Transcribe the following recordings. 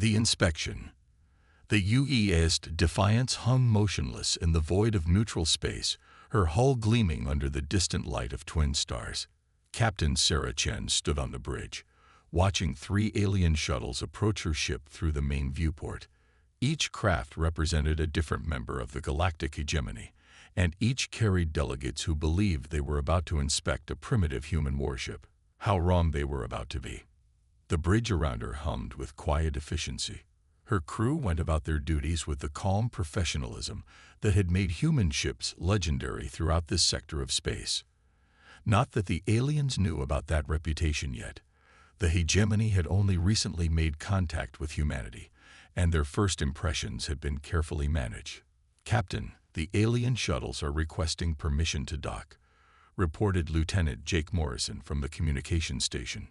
The inspection. The UES Defiance hung motionless in the void of neutral space, her hull gleaming under the distant light of twin stars. Captain Sarah Chen stood on the bridge, watching 3 alien shuttles approach her ship through the main viewport. Each craft represented a different member of the galactic hegemony, and each carried delegates who believed they were about to inspect a primitive human warship. How wrong they were about to be. The bridge around her hummed with quiet efficiency. Her crew went about their duties with the calm professionalism that had made human ships legendary throughout this sector of space. Not that the aliens knew about that reputation yet. The hegemony had only recently made contact with humanity, and their first impressions had been carefully managed. "Captain, the alien shuttles are requesting permission to dock," reported Lieutenant Jake Morrison from the communications station.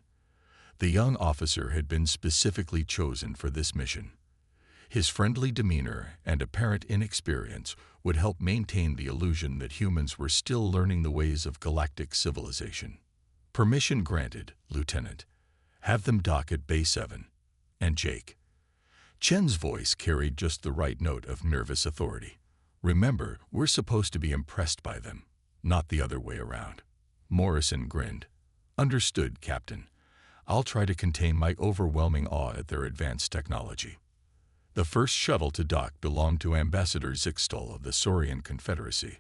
The young officer had been specifically chosen for this mission. His friendly demeanor and apparent inexperience would help maintain the illusion that humans were still learning the ways of galactic civilization. "Permission granted, Lieutenant. Have them dock at Bay 7. And Jake." Chen's voice carried just the right note of nervous authority. "Remember, we're supposed to be impressed by them, not the other way around." Morrison grinned. "Understood, Captain. I'll try to contain my overwhelming awe at their advanced technology." The first shuttle to dock belonged to Ambassador Zixtal of the Saurian Confederacy.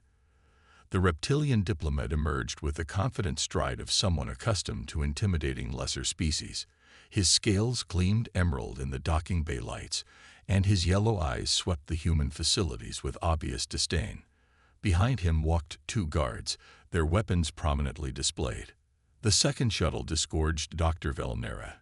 The reptilian diplomat emerged with the confident stride of someone accustomed to intimidating lesser species. His scales gleamed emerald in the docking bay lights, and his yellow eyes swept the human facilities with obvious disdain. Behind him walked 2 guards, their weapons prominently displayed. The second shuttle disgorged Dr. Velnera,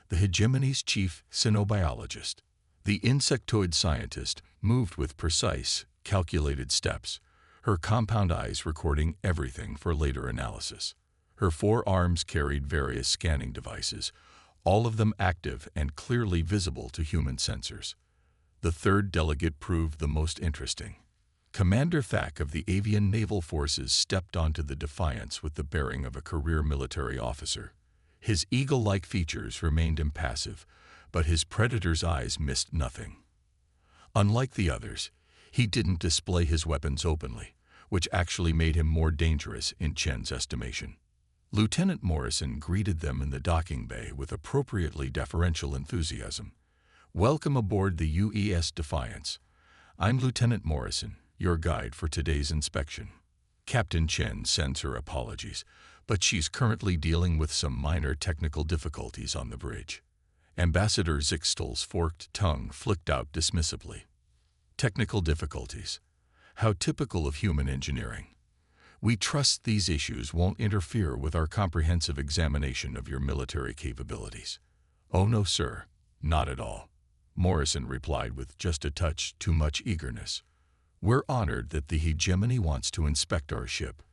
the hegemony's chief cynobiologist. The insectoid scientist moved with precise, calculated steps, her compound eyes recording everything for later analysis. Her 4 arms carried various scanning devices, all of them active and clearly visible to human sensors. The third delegate proved the most interesting. Commander Thack of the Avian Naval Forces stepped onto the Defiance with the bearing of a career military officer. His eagle-like features remained impassive, but his predator's eyes missed nothing. Unlike the others, he didn't display his weapons openly, which actually made him more dangerous in Chen's estimation. Lieutenant Morrison greeted them in the docking bay with appropriately deferential enthusiasm. "Welcome aboard the UES Defiance. I'm Lieutenant Morrison, your guide for today's inspection." Captain Chen sends her apologies, but she's currently dealing with some minor technical difficulties on the bridge. Ambassador Zixtal's forked tongue flicked out dismissively. Technical difficulties. How typical of human engineering. We trust these issues won't interfere with our comprehensive examination of your military capabilities. Oh no, sir, not at all. Morrison replied with just a touch too much eagerness. We're honored that the hegemony wants to inspect our ship.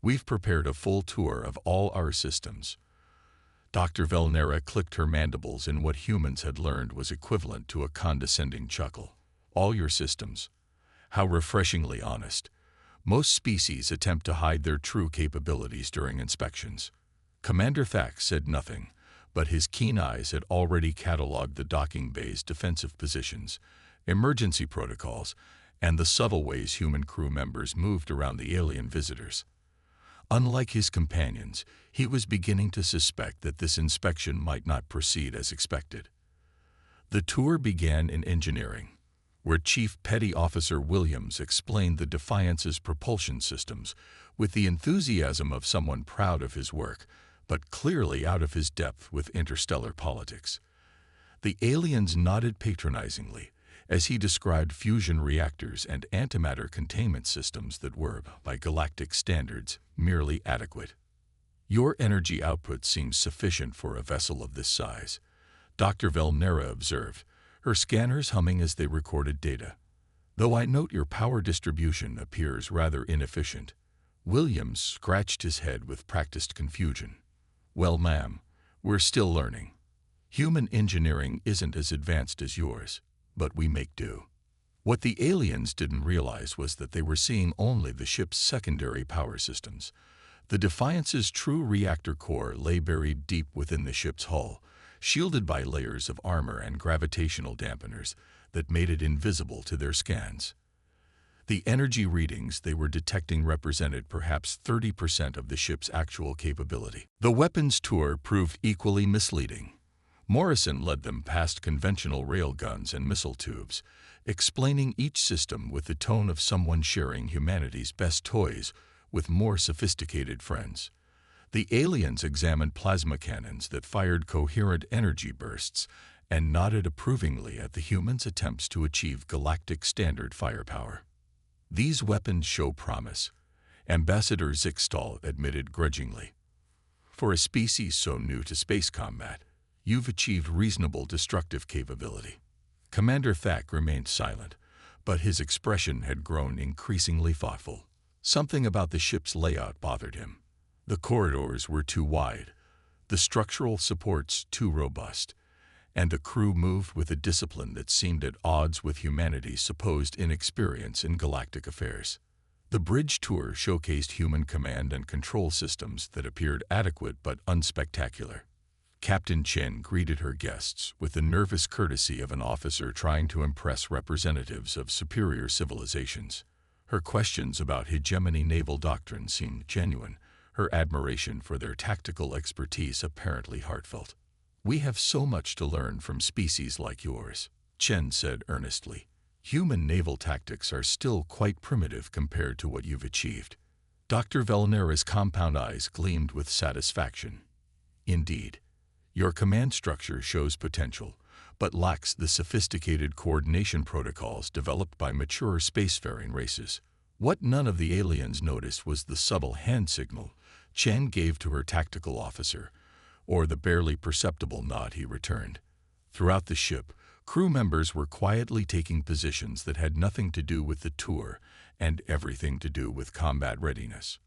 We've prepared a full tour of all our systems. Dr. Velnera clicked her mandibles in what humans had learned was equivalent to a condescending chuckle. All your systems. How refreshingly honest. Most species attempt to hide their true capabilities during inspections. Commander Thack said nothing, but his keen eyes had already cataloged the docking bay's defensive positions, emergency protocols, and the subtle ways human crew members moved around the alien visitors. Unlike his companions, he was beginning to suspect that this inspection might not proceed as expected. The tour began in engineering, where Chief Petty Officer Williams explained the Defiance's propulsion systems with the enthusiasm of someone proud of his work, but clearly out of his depth with interstellar politics. The aliens nodded patronizingly as he described fusion reactors and antimatter containment systems that were, by galactic standards, merely adequate. Your energy output seems sufficient for a vessel of this size, Dr. Velnera observed, her scanners humming as they recorded data. Though I note your power distribution appears rather inefficient. Williams scratched his head with practiced confusion. Well, ma'am, we're still learning. Human engineering isn't as advanced as yours, but we make do. What the aliens didn't realize was that they were seeing only the ship's secondary power systems. The Defiance's true reactor core lay buried deep within the ship's hull, shielded by layers of armor and gravitational dampeners that made it invisible to their scans. The energy readings they were detecting represented perhaps 30% of the ship's actual capability. The weapons tour proved equally misleading. Morrison led them past conventional railguns and missile tubes, explaining each system with the tone of someone sharing humanity's best toys with more sophisticated friends. The aliens examined plasma cannons that fired coherent energy bursts and nodded approvingly at the humans' attempts to achieve galactic standard firepower. These weapons show promise, Ambassador Zixtal admitted grudgingly. For a species so new to space combat, you've achieved reasonable destructive capability. Commander Thack remained silent, but his expression had grown increasingly thoughtful. Something about the ship's layout bothered him. The corridors were too wide, the structural supports too robust, and the crew moved with a discipline that seemed at odds with humanity's supposed inexperience in galactic affairs. The bridge tour showcased human command and control systems that appeared adequate but unspectacular. Captain Chen greeted her guests with the nervous courtesy of an officer trying to impress representatives of superior civilizations. Her questions about hegemony naval doctrine seemed genuine, her admiration for their tactical expertise apparently heartfelt. "We have so much to learn from species like yours," Chen said earnestly. "Human naval tactics are still quite primitive compared to what you've achieved." Dr. Velnera's compound eyes gleamed with satisfaction. "Indeed, your command structure shows potential, but lacks the sophisticated coordination protocols developed by mature spacefaring races." What none of the aliens noticed was the subtle hand signal Chen gave to her tactical officer, or the barely perceptible nod he returned. Throughout the ship, crew members were quietly taking positions that had nothing to do with the tour and everything to do with combat readiness.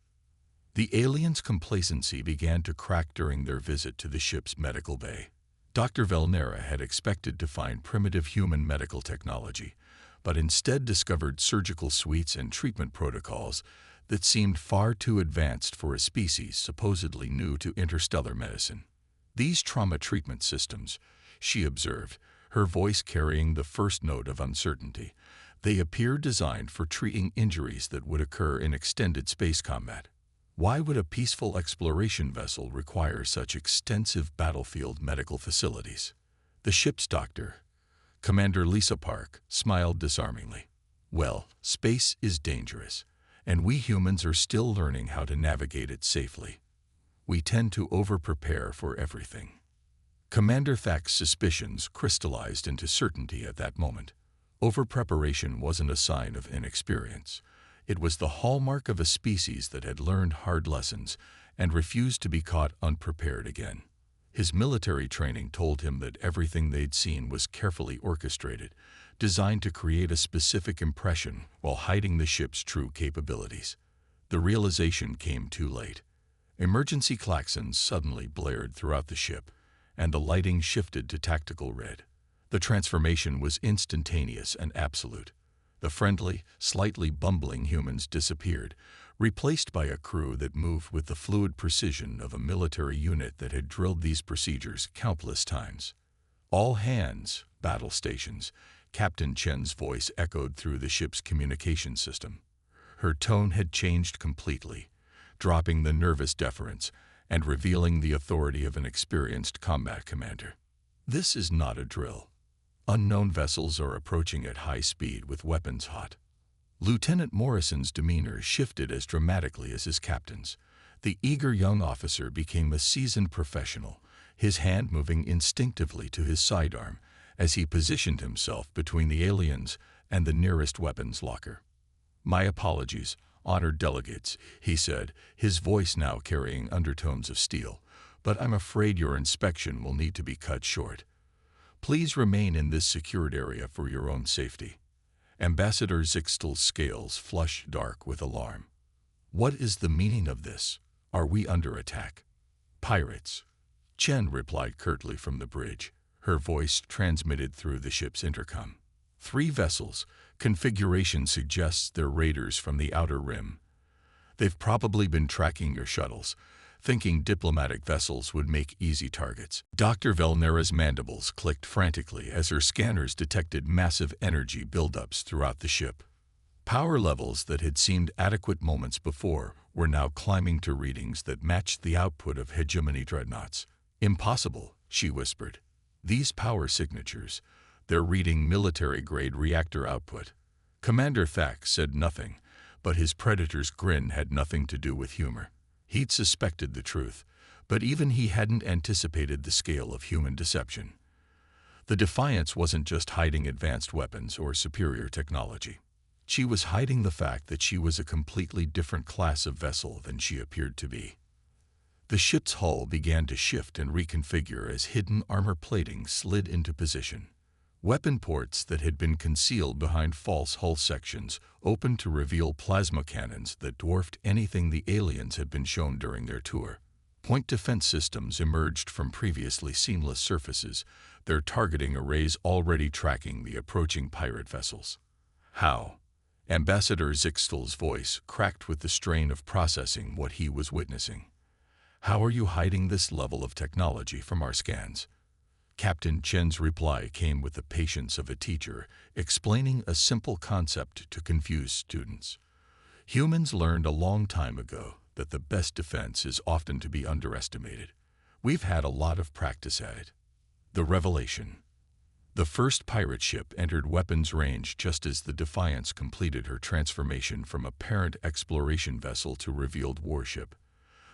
The aliens' complacency began to crack during their visit to the ship's medical bay. Dr. Velnera had expected to find primitive human medical technology, but instead discovered surgical suites and treatment protocols that seemed far too advanced for a species supposedly new to interstellar medicine. "These trauma treatment systems," she observed, her voice carrying the first note of uncertainty, "they appear designed for treating injuries that would occur in extended space combat. Why would a peaceful exploration vessel require such extensive battlefield medical facilities?" The ship's doctor, Commander Lisa Park, smiled disarmingly. "Well, space is dangerous, and we humans are still learning how to navigate it safely. We tend to over-prepare for everything." Commander Thack's suspicions crystallized into certainty at that moment. Over-preparation wasn't a sign of inexperience. It was the hallmark of a species that had learned hard lessons and refused to be caught unprepared again. His military training told him that everything they'd seen was carefully orchestrated, designed to create a specific impression while hiding the ship's true capabilities. The realization came too late. Emergency klaxons suddenly blared throughout the ship, and the lighting shifted to tactical red. The transformation was instantaneous and absolute. The friendly, slightly bumbling humans disappeared, replaced by a crew that moved with the fluid precision of a military unit that had drilled these procedures countless times. "All hands, battle stations," Captain Chen's voice echoed through the ship's communication system. Her tone had changed completely, dropping the nervous deference and revealing the authority of an experienced combat commander. "This is not a drill. Unknown vessels are approaching at high speed with weapons hot." Lieutenant Morrison's demeanor shifted as dramatically as his captain's. The eager young officer became a seasoned professional, his hand moving instinctively to his sidearm as he positioned himself between the aliens and the nearest weapons locker. "My apologies, honored delegates," he said, his voice now carrying undertones of steel, "but I'm afraid your inspection will need to be cut short. Please remain in this secured area for your own safety." Ambassador Zixtal's scales flushed dark with alarm. "What is the meaning of this? Are we under attack?" "Pirates," Chen replied curtly from the bridge, her voice transmitted through the ship's intercom. "3 vessels. Configuration suggests they're raiders from the outer rim. They've probably been tracking your shuttles. thinking diplomatic vessels would make easy targets. Dr. Velnera's mandibles clicked frantically as her scanners detected massive energy buildups throughout the ship. Power levels that had seemed adequate moments before were now climbing to readings that matched the output of hegemony dreadnoughts. "Impossible," she whispered. "These power signatures, they're reading military-grade reactor output." Commander Thack said nothing, but his Predator's grin had nothing to do with humor. He'd suspected the truth, but even he hadn't anticipated the scale of human deception. The Defiance wasn't just hiding advanced weapons or superior technology. She was hiding the fact that she was a completely different class of vessel than she appeared to be. The ship's hull began to shift and reconfigure as hidden armor plating slid into position. Weapon ports that had been concealed behind false hull sections opened to reveal plasma cannons that dwarfed anything the aliens had been shown during their tour. Point defense systems emerged from previously seamless surfaces, their targeting arrays already tracking the approaching pirate vessels. "How?" Ambassador Zixtel's voice cracked with the strain of processing what he was witnessing. "How are you hiding this level of technology from our scans?" Captain Chen's reply came with the patience of a teacher, explaining a simple concept to confused students. Humans learned a long time ago that the best defense is often to be underestimated. We've had a lot of practice at it. The revelation. The first pirate ship entered weapons range just as the Defiance completed her transformation from a parent exploration vessel to revealed warship.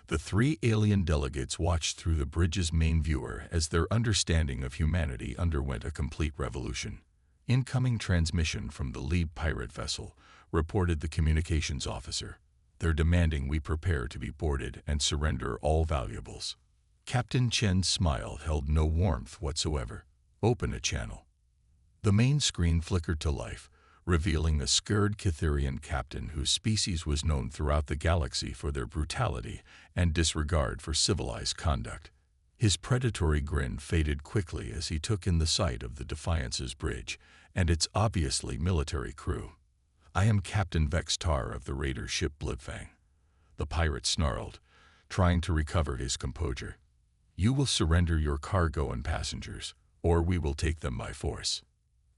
The three alien delegates watched through the bridge's main viewer as their understanding of humanity underwent a complete revolution. "Incoming transmission from the lead pirate vessel," reported the communications officer. "They're demanding we prepare to be boarded and surrender all valuables." Captain Chen's smile held no warmth whatsoever. "Open a channel." The main screen flickered to life, revealing a scared Cytherian captain whose species was known throughout the galaxy for their brutality and disregard for civilized conduct. His predatory grin faded quickly as he took in the sight of the Defiance's bridge and its obviously military crew. "I am Captain Vex Tar of the raider ship Blibfang." The pirate snarled, trying to recover his composure. "You will surrender your cargo and passengers, or we will take them by force."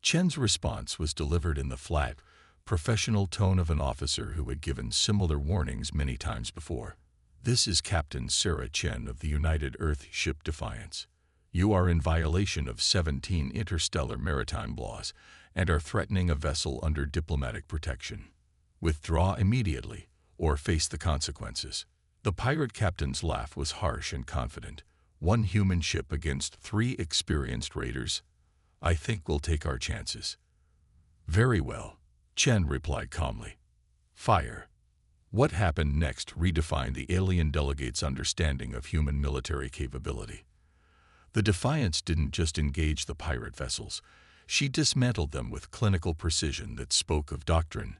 Chen's response was delivered in the flat, professional tone of an officer who had given similar warnings many times before. "This is Captain Sarah Chen of the United Earth ship Defiance. You are in violation of 17 interstellar maritime laws and are threatening a vessel under diplomatic protection. Withdraw immediately or face the consequences." The pirate captain's laugh was harsh and confident. "One human ship against 3 experienced raiders? I think we'll take our chances." "Very well," Chen replied calmly. "Fire." What happened next redefined the alien delegate's understanding of human military capability. The Defiance didn't just engage the pirate vessels. She dismantled them with clinical precision that spoke of doctrine,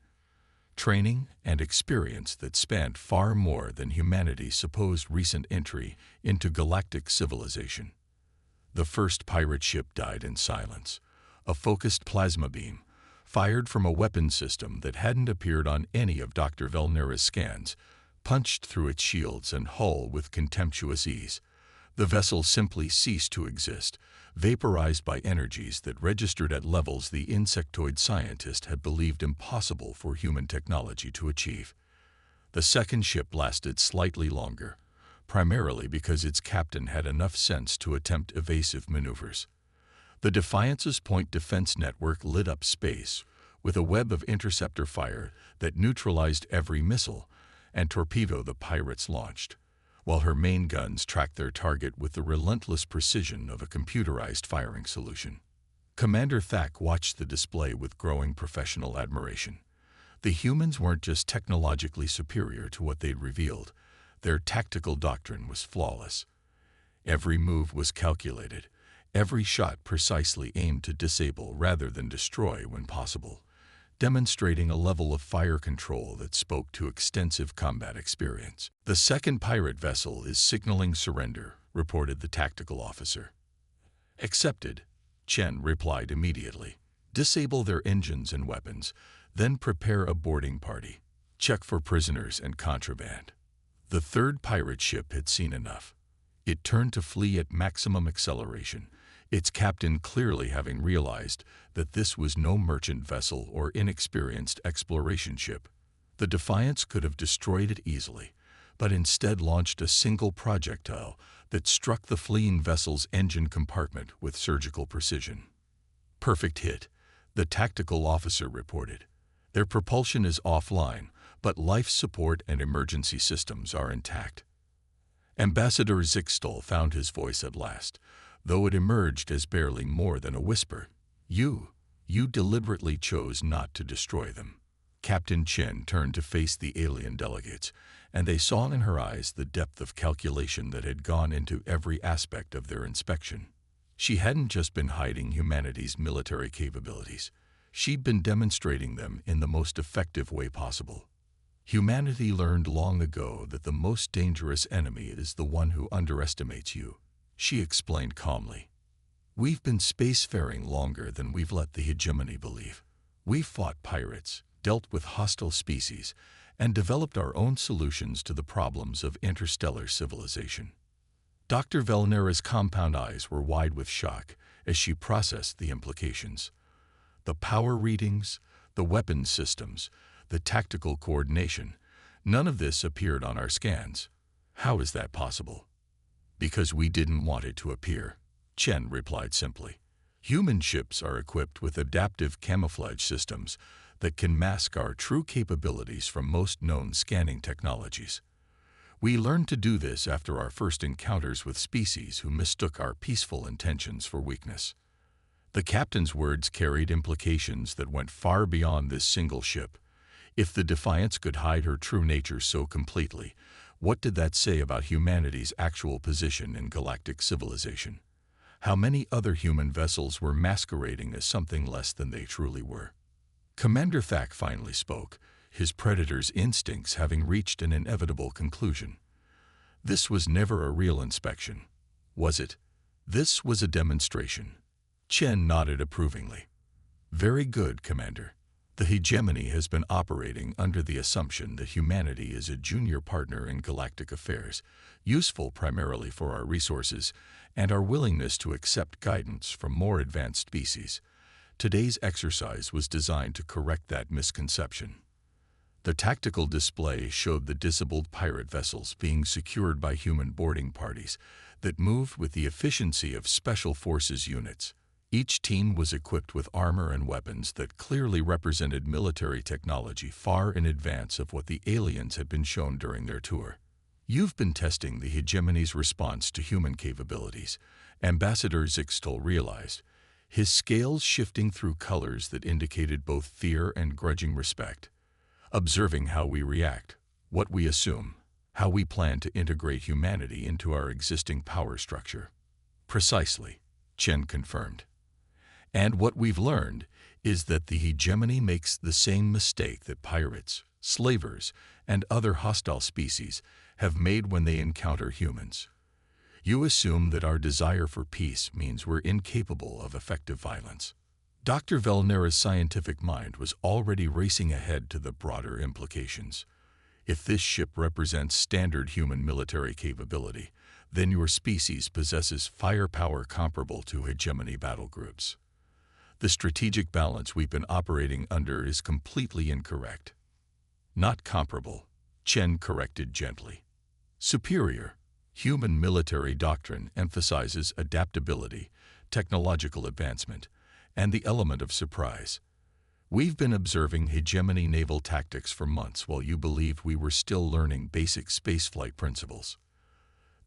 training, and experience that spanned far more than humanity's supposed recent entry into galactic civilization. The first pirate ship died in silence. A focused plasma beam, fired from a weapon system that hadn't appeared on any of Dr. Velnera's scans, punched through its shields and hull with contemptuous ease. The vessel simply ceased to exist, vaporized by energies that registered at levels the insectoid scientist had believed impossible for human technology to achieve. The second ship lasted slightly longer, primarily because its captain had enough sense to attempt evasive maneuvers. The Defiance's point defense network lit up space with a web of interceptor fire that neutralized every missile and torpedo the pirates launched, while her main guns tracked their target with the relentless precision of a computerized firing solution. Commander Thack watched the display with growing professional admiration. The humans weren't just technologically superior to what they'd revealed. Their tactical doctrine was flawless. Every move was calculated, every shot precisely aimed to disable rather than destroy when possible, demonstrating a level of fire control that spoke to extensive combat experience. "The second pirate vessel is signaling surrender," reported the tactical officer. "Accepted," Chen replied immediately. "Disable their engines and weapons, then prepare a boarding party. Check for prisoners and contraband." The third pirate ship had seen enough. It turned to flee at maximum acceleration, its captain clearly having realized that this was no merchant vessel or inexperienced exploration ship. The Defiance could have destroyed it easily, but instead launched a single projectile that struck the fleeing vessel's engine compartment with surgical precision. "Perfect hit," the tactical officer reported. "Their propulsion is offline, but life support and emergency systems are intact." Ambassador Zixtal found his voice at last, though it emerged as barely more than a whisper. You deliberately chose not to destroy them." Captain Chen turned to face the alien delegates, and they saw in her eyes the depth of calculation that had gone into every aspect of their inspection. She hadn't just been hiding humanity's military capabilities. She'd been demonstrating them in the most effective way possible. Humanity learned long ago that the most dangerous enemy is the one who underestimates you, she explained calmly. "We've been spacefaring longer than we've let the hegemony believe. We've fought pirates, dealt with hostile species, and developed our own solutions to the problems of interstellar civilization." Dr. Velnera's compound eyes were wide with shock as she processed the implications. The power readings, the weapons systems, the tactical coordination, none of this appeared on our scans. "How is that possible?" "Because we didn't want it to appear," Chen replied simply. "Human ships are equipped with adaptive camouflage systems that can mask our true capabilities from most known scanning technologies. We learned to do this after our first encounters with species who mistook our peaceful intentions for weakness." The captain's words carried implications that went far beyond this single ship. If the Defiance could hide her true nature so completely, what did that say about humanity's actual position in galactic civilization? How many other human vessels were masquerading as something less than they truly were? Commander Thack finally spoke, his predator's instincts having reached an inevitable conclusion. "This was never a real inspection, was it? This was a demonstration." Chen nodded approvingly. "Very good, Commander. The hegemony has been operating under the assumption that humanity is a junior partner in galactic affairs, useful primarily for our resources and our willingness to accept guidance from more advanced species. Today's exercise was designed to correct that misconception." The tactical display showed the disabled pirate vessels being secured by human boarding parties that moved with the efficiency of special forces units. Each team was equipped with armor and weapons that clearly represented military technology far in advance of what the aliens had been shown during their tour. "You've been testing the hegemony's response to human capabilities," Ambassador Zixtal realized, his scales shifting through colors that indicated both fear and grudging respect. "Observing how we react, what we assume, how we plan to integrate humanity into our existing power structure." "Precisely," Chen confirmed. "And what we've learned is that the hegemony makes the same mistake that pirates, slavers, and other hostile species have made when they encounter humans. You assume that our desire for peace means we're incapable of effective violence." Dr. Velnera's scientific mind was already racing ahead to the broader implications. "If this ship represents standard human military capability, then your species possesses firepower comparable to hegemony battle groups. The strategic balance we've been operating under is completely incorrect." "Not comparable," Chen corrected gently. "Superior. Human military doctrine emphasizes adaptability, technological advancement, and the element of surprise. We've been observing hegemony naval tactics for months while you believed we were still learning basic spaceflight principles."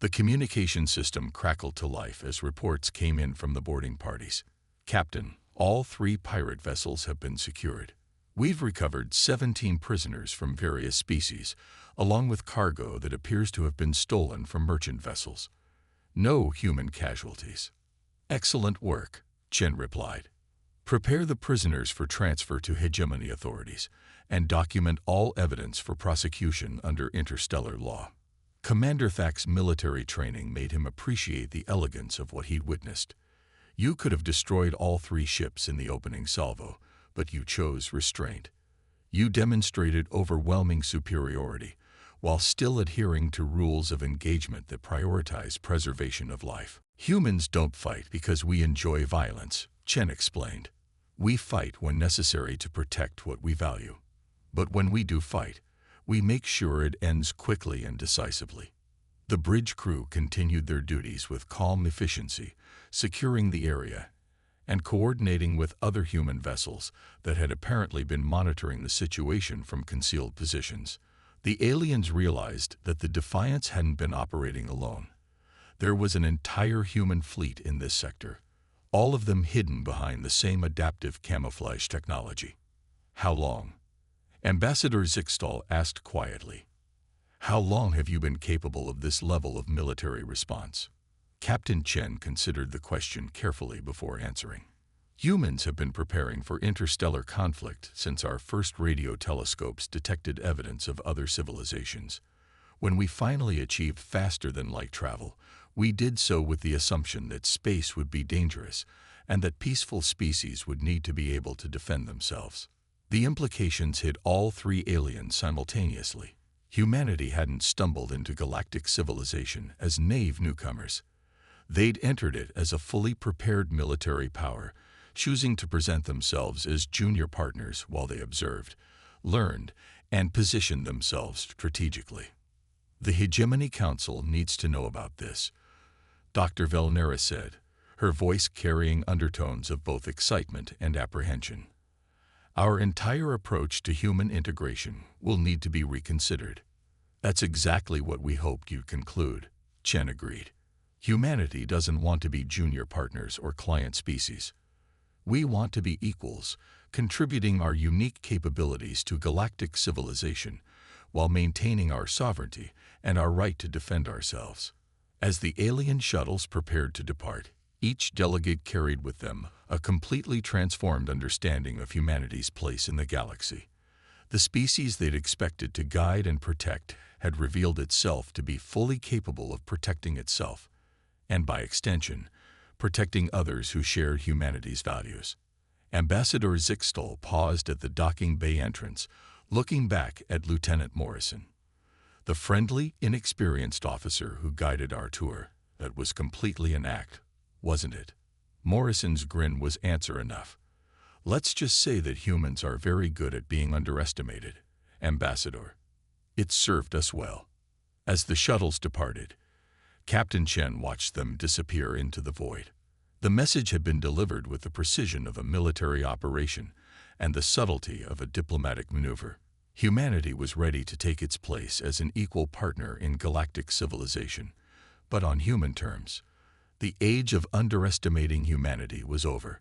The communication system crackled to life as reports came in from the boarding parties. "Captain, all 3 pirate vessels have been secured. We've recovered 17 prisoners from various species, along with cargo that appears to have been stolen from merchant vessels. No human casualties." "Excellent work," Chen replied. "Prepare the prisoners for transfer to hegemony authorities, and document all evidence for prosecution under interstellar law." Commander Thack's military training made him appreciate the elegance of what he'd witnessed. "You could have destroyed all 3 ships in the opening salvo, but you chose restraint. You demonstrated overwhelming superiority, while still adhering to rules of engagement that prioritize preservation of life. Humans don't fight because we enjoy violence, Chen explained. We fight when necessary to protect what we value. But when we do fight, we make sure it ends quickly and decisively. The bridge crew continued their duties with calm efficiency, securing the area and coordinating with other human vessels that had apparently been monitoring the situation from concealed positions. The aliens realized that the Defiance hadn't been operating alone. There was an entire human fleet in this sector, all of them hidden behind the same adaptive camouflage technology. How long? Ambassador Zixtal asked quietly. How long have you been capable of this level of military response? Captain Chen considered the question carefully before answering. Humans have been preparing for interstellar conflict since our first radio telescopes detected evidence of other civilizations. When we finally achieved faster-than-light travel, we did so with the assumption that space would be dangerous and that peaceful species would need to be able to defend themselves. The implications hit all three aliens simultaneously. Humanity hadn't stumbled into galactic civilization as naive newcomers. They'd entered it as a fully prepared military power, choosing to present themselves as junior partners while they observed, learned, and positioned themselves strategically. The Hegemony Council needs to know about this, Dr. Velnera said, her voice carrying undertones of both excitement and apprehension. Our entire approach to human integration will need to be reconsidered. That's exactly what we hoped you'd conclude, Chen agreed. Humanity doesn't want to be junior partners or client species. We want to be equals, contributing our unique capabilities to galactic civilization while maintaining our sovereignty and our right to defend ourselves. As the alien shuttles prepared to depart, each delegate carried with them a completely transformed understanding of humanity's place in the galaxy. The species they'd expected to guide and protect had revealed itself to be fully capable of protecting itself, and by extension, protecting others who shared humanity's values. Ambassador Zixtal paused at the docking bay entrance, looking back at Lieutenant Morrison. The friendly, inexperienced officer who guided our tour. That was completely an act, wasn't it? Morrison's grin was answer enough. Let's just say that humans are very good at being underestimated, Ambassador. It served us well. As the shuttles departed, Captain Chen watched them disappear into the void. The message had been delivered with the precision of a military operation and the subtlety of a diplomatic maneuver. Humanity was ready to take its place as an equal partner in galactic civilization, but on human terms. The age of underestimating humanity was over.